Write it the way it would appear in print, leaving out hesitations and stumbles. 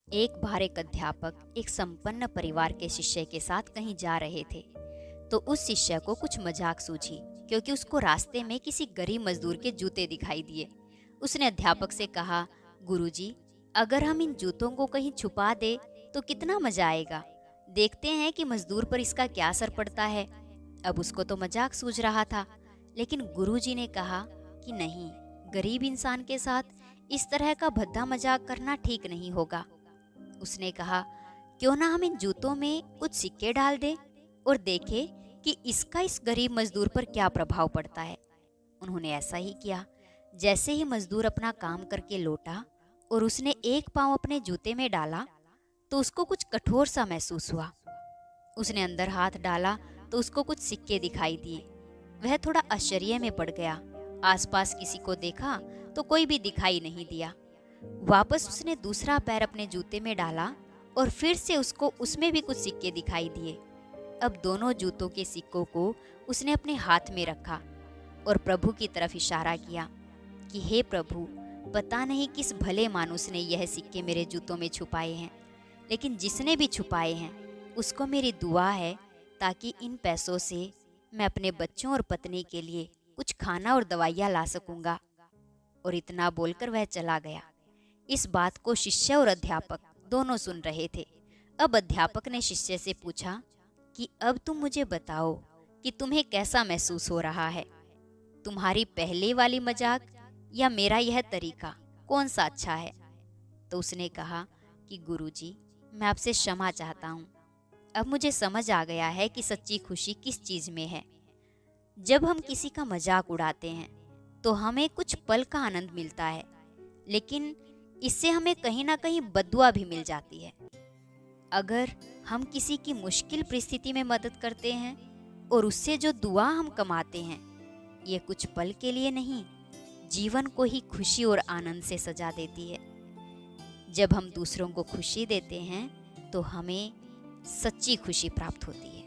एक बार एक अध्यापक एक संपन्न परिवार के शिष्य के साथ कहीं जा रहे थे। तो उस शिष्य को कुछ मजाक सूझी, क्योंकि उसको रास्ते में किसी गरीब मजदूर के जूते दिखाई दिए। उसने अध्यापक से कहा, गुरुजी, अगर हम इन जूतों को कहीं छुपा दे तो कितना मजा आएगा। देखते हैं कि मजदूर पर इसका क्या असर पड़ता है। अब उसको तो मजाक सूझ रहा था, लेकिन गुरुजी ने कहा कि नहीं, गरीब इंसान के साथ इस तरह का भद्दा मजाक करना ठीक नहीं होगा। उसने कहा, क्यों ना हम इन जूतों में कुछ सिक्के डाल दें और देखें कि इसका इस गरीब मजदूर पर क्या प्रभाव पड़ता है। उन्होंने ऐसा ही किया। जैसे ही मजदूर अपना काम करके लौटा और उसने एक पांव अपने जूते में डाला तो उसको कुछ कठोर सा महसूस हुआ। उसने अंदर हाथ डाला तो उसको कुछ सिक्के दिखाई दिए। वह थोड़ा आश्चर्य में पड़ गया। आसपास किसी को देखा तो कोई भी दिखाई नहीं दिया। वापस उसने दूसरा पैर अपने जूते में डाला और फिर से उसको उसमें भी कुछ सिक्के दिखाई दिए। अब दोनों जूतों के सिक्कों को उसने अपने हाथ में रखा और प्रभु की तरफ इशारा किया कि हे प्रभु, पता नहीं किस भले मानुस ने यह सिक्के मेरे जूतों में छुपाए हैं, लेकिन जिसने भी छुपाए हैं उसको मेरी दुआ है, ताकि इन पैसों से मैं अपने बच्चों और पत्नी के लिए कुछ खाना और दवाइयाँ ला सकूंगा। और इतना बोलकर वह चला गया। इस बात को शिष्य और अध्यापक दोनों सुन रहे थे। अब अध्यापक ने शिष्य से पूछा कि अब तुम मुझे बताओ कि तुम्हें कैसा महसूस हो रहा है। तुम्हारी पहले वाली मजाक या मेरा यह तरीका, कौन सा अच्छा है? तो उसने कहा कि गुरुजी, मैं आपसे क्षमा चाहता हूँ। अब मुझे समझ आ गया है कि सच्ची खुशी किस चीज में है। जब हम किसी का मजाक उड़ाते हैं तो हमें कुछ पल का आनंद मिलता है, लेकिन इससे हमें कहीं ना कहीं बद्दुआ भी मिल जाती है। अगर हम किसी की मुश्किल परिस्थिति में मदद करते हैं और उससे जो दुआ हम कमाते हैं, ये कुछ पल के लिए नहीं, जीवन को ही खुशी और आनंद से सजा देती है। जब हम दूसरों को खुशी देते हैं तो हमें सच्ची खुशी प्राप्त होती है।